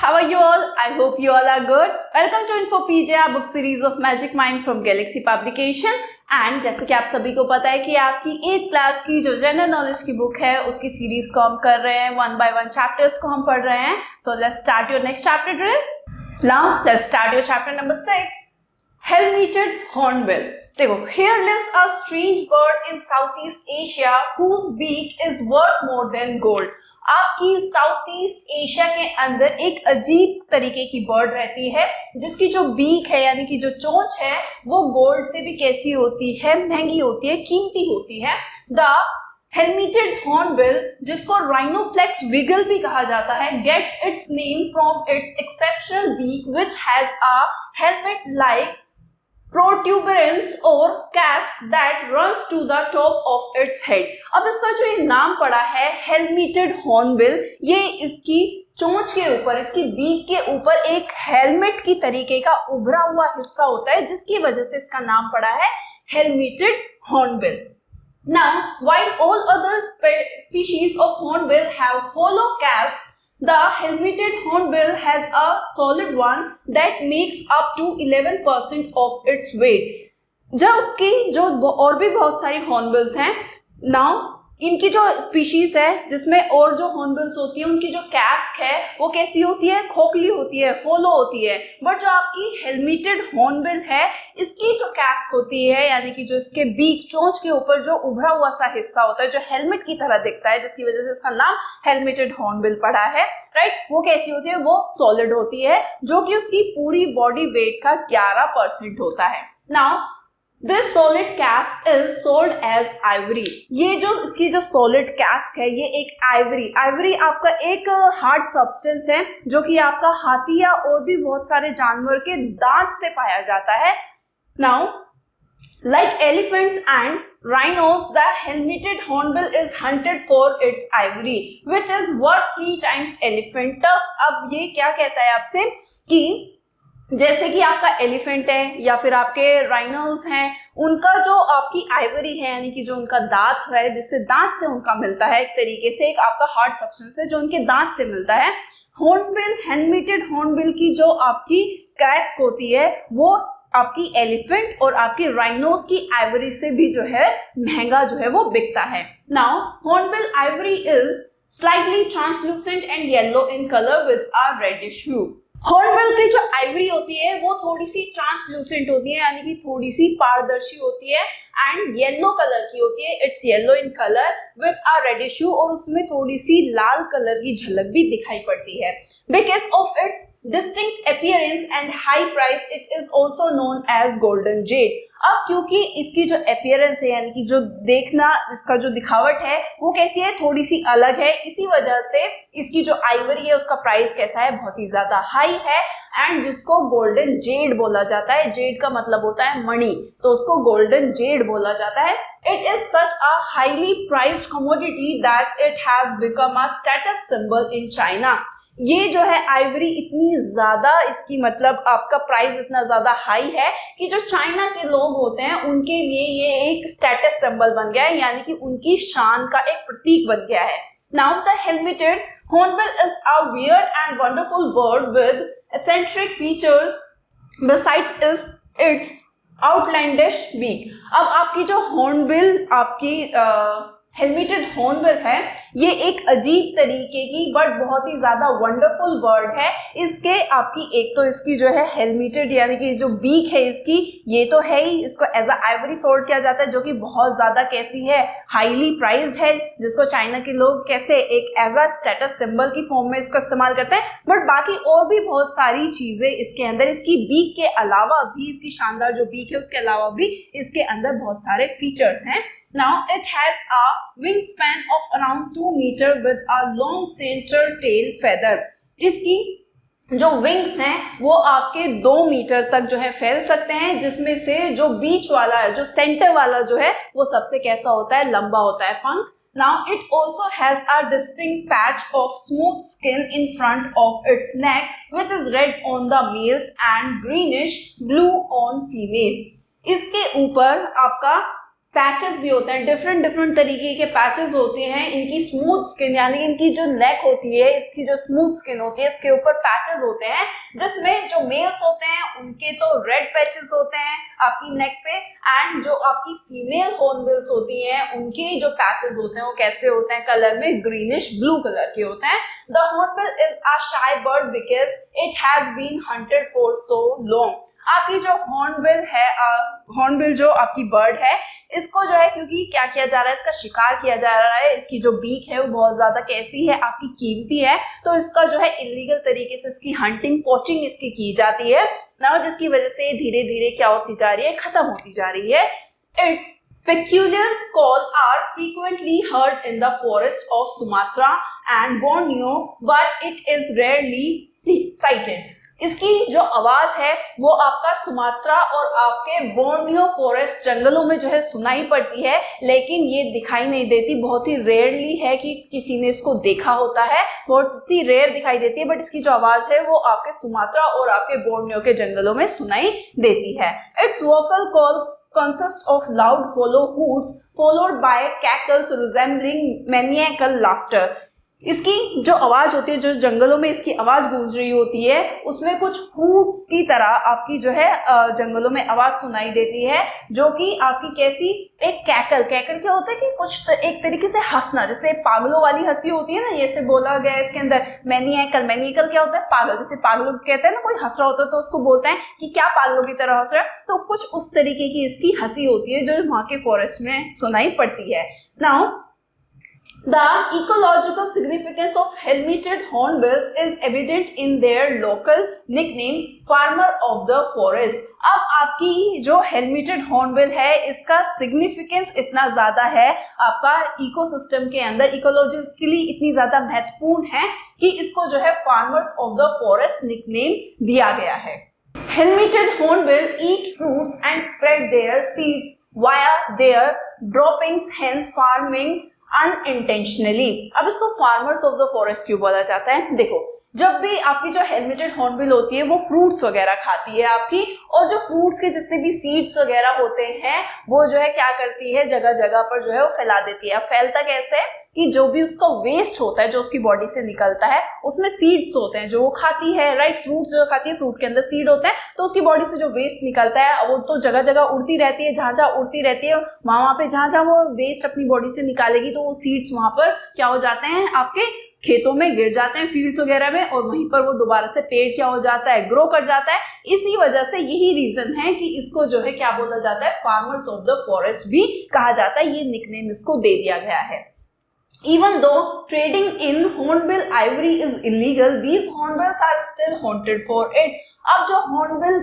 How are you all? I hope you all are good. Welcome to InfoPJ, our book series of Magic Mind from Galaxy Publication. And जैसे कि आप सभी को पता है कि आपकी 8th क्लास की जो जनरल नॉलेज की बुक है उसकी सीरीज को हम कर रहे हैं, 1 by 1 चैप्टर्स को हम पढ़ रहे हैं. So let's start your next chapter today. Now let's start your chapter number 6, helmeted hornbill. देखो, here lives a strange bird in Southeast Asia whose beak is worth more than gold. आपकी south east Asia के अंदर एक अजीब तरीके की bird रहती है जिसकी जो बीक है यानी कि जो चोंच है वो गोल्ड से भी कैसी होती है, महंगी होती है, कीमती होती है. द helmeted hornbill, जिसको rhinoplex wiggle भी कहा जाता है, gets its name from its exceptional beak which has a helmet-like protuberance और casque that runs to the top of its head. अब इसका जो ये नाम पड़ा है helmeted hornbill, ये इसकी चोंच के ऊपर, इसकी बीक के ऊपर एक हेलमेट की तरीके का उभरा हुआ हिस्सा होता है जिसकी वजह से इसका नाम पड़ा है helmeted hornbill. Now, while all other species of hornbill have hollow casque, the helmeted hornbill has a solid one that makes up to 11% of its weight. जबकि जो और भी बहुत सारी हॉर्नबिल्स हैं, नाउ इनकी जो स्पीशीज है जिसमें और जो हॉर्नबिल्स होती है उनकी जो कैस्क है वो कैसी होती है, खोखली होती है, होलो होती है. बट जो आपकी हेलमेटेड हॉर्नबिल है इसकी जो कैस्क होती है यानी कि जो इसके बीक, चोंच के ऊपर जो उभरा हुआ सा हिस्सा होता है जो हेलमेट की तरह दिखता है जिसकी वजह से इसका नाम हेलमेटेड हॉर्नबिल पड़ा है, राइट. वो कैसी होती है, वो सॉलिड होती है जो कि उसकी पूरी बॉडी वेट का 11% होता है. Now This solid casque is sold as ivory. ये जो इसकी जो solid casque है ये एक ivory आपका एक हार्ड सब्सटेंस है जो कि आपका हाथी या और भी बहुत सारे जानवर के दांत से पाया जाता है. Now, like elephants and rhinos, the helmeted hornbill is hunted for its ivory, which is worth 3 times elephant tusk. अब ये क्या कहता है आपसे कि जैसे कि आपका एलिफेंट है या फिर आपके राइनोस हैं, उनका जो आपकी आइवरी है यानी कि जो उनका दांत है जिससे दांत से उनका मिलता है, एक तरीके से एक आपका हार्ड सब्सटेंस है जो उनके दांत से मिलता है. हॉर्नबिल, हेलमेटेड हॉर्नबिल की जो आपकी कैस्क होती है वो आपकी एलिफेंट और आपकी राइनोस की आइवरी से भी जो है महंगा जो है वो बिकता है. Now hornbill ivory is slightly translucent and yellow in colour with a reddish hue. Hornbill की जो आइवरी होती है वो थोड़ी सी ट्रांसलूसेंट होती है यानी कि थोड़ी सी पारदर्शी होती है एंड येलो कलर की होती है. It's yellow in colour with a reddish hue और उसमें थोड़ी सी लाल कलर की झलक भी दिखाई पड़ती है. Because of its distinct appearance and high price it is also known as golden jade. अब क्योंकि इसकी जो अपीयरेंस है यानी कि जो देखना, इसका जो दिखावट है वो कैसी है, थोड़ी सी अलग है, इसी वजह से इसकी जो आइवरी है उसका प्राइस कैसा है, बहुत ही ज्यादा हाई है एंड जिसको गोल्डन जेड बोला जाता है. जेड का मतलब होता है मणि, तो उसको गोल्डन जेड बोला जाता है. It is such a highly prized commodity that it has become a status symbol in China. ये जो है आइवरी इतनी ज्यादा, इसकी मतलब आपका प्राइस इतना ज्यादा हाई है कि जो चाइना के लोग होते हैं उनके लिए ये एक स्टेटस सिंबल बन गया है यानी कि उनकी शान का एक प्रतीक बन गया है. Now the helmeted hornbill is a weird and wonderful bird with eccentric features besides its outlandish beak. अब आपकी जो हॉर्नबिल, आपकी हेलमेटेड हॉर्नबिल है ये एक अजीब तरीके की बट बहुत ही ज्यादा वंडरफुल बर्ड है. इसके आपकी एक तो इसकी जो है हेलमेटेड यानी कि जो बीक है इसकी, ये तो है ही, इसको एज अ आइवरी सोल्ड किया जाता है जो कि बहुत ज्यादा कैसी है, हाईली प्राइज्ड है, जिसको चाइना के लोग कैसे एक एज अ स्टेटस सिंबल की फॉर्म में इसको इस्तेमाल करते हैं. बट बाकी और भी बहुत सारी चीजें इसके अंदर, इसकी बीक के अलावा भी, इसकी शानदार जो बीक है उसके अलावा भी इसके अंदर बहुत सारे फीचर्स हैं. Now it has a wingspan of around 2 meter with a long center tail feather. इसकी जो विंग्स हैं वो आपके 2 मीटर तक जो है फैल सकते हैं, जिसमें से जो बीच वाला है, जो सेंटर वाला जो है वो सबसे कैसा होता है, लंबा होता है पंख. Now it also has a distinct patch of smooth skin in front of its neck which is red on the males and greenish blue on female. इसके ऊपर आपका पैचेस भी होते हैं, डिफरेंट डिफरेंट तरीके के पैचेस होते हैं। इनकी स्मूथ स्किन यानी इनकी जो नेक होती है, इसकी जो स्मूथ स्किन होती है, इसके ऊपर पैचेस होते हैं, जिसमें जो मेल्स होते हैं उनके तो रेड पैचेस होते हैं आपकी नेक पे, एंड जो आपकी फीमेल हॉर्नबिल्स होती हैं उनके जो पैचेस होते हैं वो कैसे होते हैं, कलर में ग्रीनिश ब्लू कलर के होते हैं। The hornbill is a shy bird because it has been hunted for so long. आपकी जो हॉर्नबिल है, हॉर्नबिल जो आपकी बर्ड है, इसको जो है क्योंकि क्या किया जा रहा है, इसका शिकार किया जा रहा है, इसकी जो बीक है वो बहुत ज्यादा कैसी है, आपकी कीमती है, तो इसका जो है इलीगल तरीके से इसकी हंटिंग पोचिंग इसकी की जाती है ना, जिसकी वजह से धीरे धीरे क्या होती जा रही है, खत्म होती जा रही है। It's peculiar call are frequently heard in the forest of Sumatra and Borneo, but it is rarely sighted. इसकी जो आवाज है वो आपका सुमात्रा और आपके बोर्नियो फॉरेस्ट जंगलों में जो है सुनाई पड़ती है, लेकिन ये दिखाई नहीं देती। बहुत ही रेयरली है कि किसी ने इसको देखा होता है, बहुत ही रेयर दिखाई देती है, बट इसकी जो आवाज है वो आपके सुमात्रा और आपके बोर्नियो के जंगलों में सुनाई देती है। It's vocal call consists of loud hollow hoots followed by cackles resembling maniacal laughter. इसकी जो आवाज होती है, जो जंगलों में इसकी आवाज गूंज रही होती है, उसमें कुछ हूट्स की तरह आपकी जो है जंगलों में आवाज सुनाई देती है, जो कि आपकी कैसी एक कैकल क्या होता है कि कुछ एक तरीके से हंसना, जैसे पागलों वाली हंसी होती है ना, ये से बोला गया है इसके अंदर। मैनिएकल क्या होता है, पागल, जैसे पागलों कहते हैं ना, कोई हंस रहा होता है तो उसको बोलते हैं कि क्या पागलों की तरह हंस रहा है, तो कुछ उस तरीके की इसकी हंसी होती है जो वहां के फॉरेस्ट में सुनाई पड़ती है। Now the ecological significance of helmeted hornbills is evident in their local nicknames farmer of the forest. अब आपकी जो helmeted hornbill है, इसका significance इतना ज्यादा है आपका इकोसिस्टम के अंदर, इकोलॉजिकली इतनी ज्यादा महत्वपूर्ण है कि इसको जो है farmers of the forest nickname दिया गया है। Helmeted hornbill eat fruits and spread their seeds via their droppings, hence farming unintentionally. अब इसको फार्मर्स ऑफ द फॉरेस्ट क्यों बोला जाता है? देखो, जब भी आपकी जो हेलमेटेड हॉर्नबिल होती है वो फ्रूट्स वगैरह खाती है आपकी, और जो फ्रूट्स के जितने भी सीड्स वगैरह होते हैं वो जो है क्या करती है, जगह जगह पर जो है वो फैला देती है। अब फैलता कैसे है कि जो भी उसका वेस्ट होता है, जो उसकी बॉडी से निकलता है, उसमें सीड्स होते हैं जो वो खाती है, राइट। फ्रूट्स जो खाती है, फ्रूट के अंदर सीड होते हैं, तो उसकी बॉडी से जो वेस्ट निकलता है वो तो जगह जगह उड़ती रहती है, जहां जहां उड़ती रहती है वहां पे जहां जहां वो वेस्ट अपनी बॉडी से निकालेगी तो वो सीड्स वहां पर क्या हो जाते हैं, आपके खेतों में गिर जाते हैं, फील्ड्स वगैरह में, और वहीं पर वो दोबारा से पेड़ क्या हो जाता है, ग्रो कर जाता है। इसी वजह से यही रीजन है कि इसको जो है क्या बोला जाता है, फार्मर्स ऑफ द फॉरेस्ट भी कहा जाता है। ये निकनेम इसको दे दिया गया है। Even though trading in hornbill ivory is illegal, these hornbills are still haunted for it. अब जो हॉर्नबिल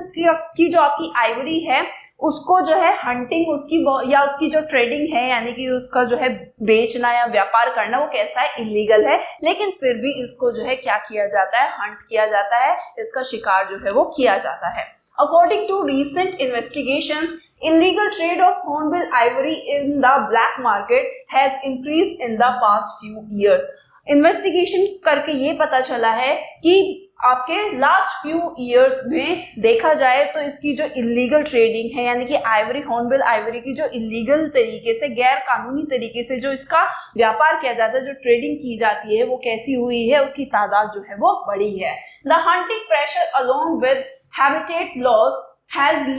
की जो आपकी आइवरी है, उसको जो है हंटिंग उसकी या उसकी जो ट्रेडिंग है, यानी कि उसका जो है बेचना या व्यापार करना, वो कैसा है, इलीगल है, लेकिन फिर भी इसको जो है क्या किया जाता है, हंट किया जाता है, इसका शिकार जो है वो किया जाता है। According to recent investigations, illegal trade of hornbill ivory in the black market has increased in the past few years. Investigation करके ये पता चला है कि आपके लास्ट फ्यू इयर्स में देखा जाए तो इसकी जो इलीगल ट्रेडिंग है, यानी कि आइवरी, हॉर्नबिल आइवरी की जो इलीगल तरीके से, गैर कानूनी तरीके से जो इसका व्यापार किया जाता है, जो ट्रेडिंग की जाती है, वो कैसी हुई है, उसकी तादाद जो है वो बढ़ी है। The hunting pressure along with habitat loss has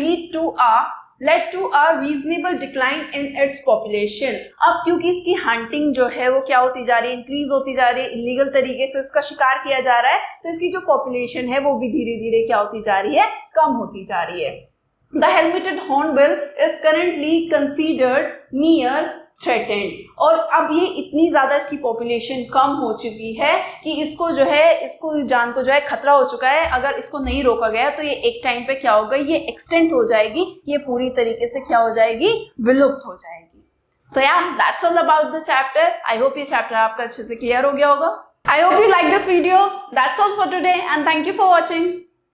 led to a reasonable decline in its population. अब क्योंकि इसकी हंटिंग जो है वो क्या होती जा रही है, इंक्रीज होती जा रही है, इलीगल तरीके से इसका शिकार किया जा रहा है, तो इसकी जो पॉपुलेशन है वो भी धीरे धीरे क्या होती जा रही है, कम होती जा रही है। The helmeted hornbill is currently considered near threatened, और अब ये इतनी ज्यादा इसकी पॉपुलेशन कम हो चुकी है कि इसको जो है, इसको जान को जो है खतरा हो चुका है। अगर इसको नहीं रोका गया तो ये एक टाइम पे क्या होगा, ये एक्सटेंट हो जाएगी, ये पूरी तरीके से क्या हो जाएगी, विलुप्त हो जाएगी। So yeah, that's all about this chapter. I hope ये चैप्टर आपका अच्छे से क्लियर हो गया होगा। I hope you like this video. That's all for today and thank you for watching.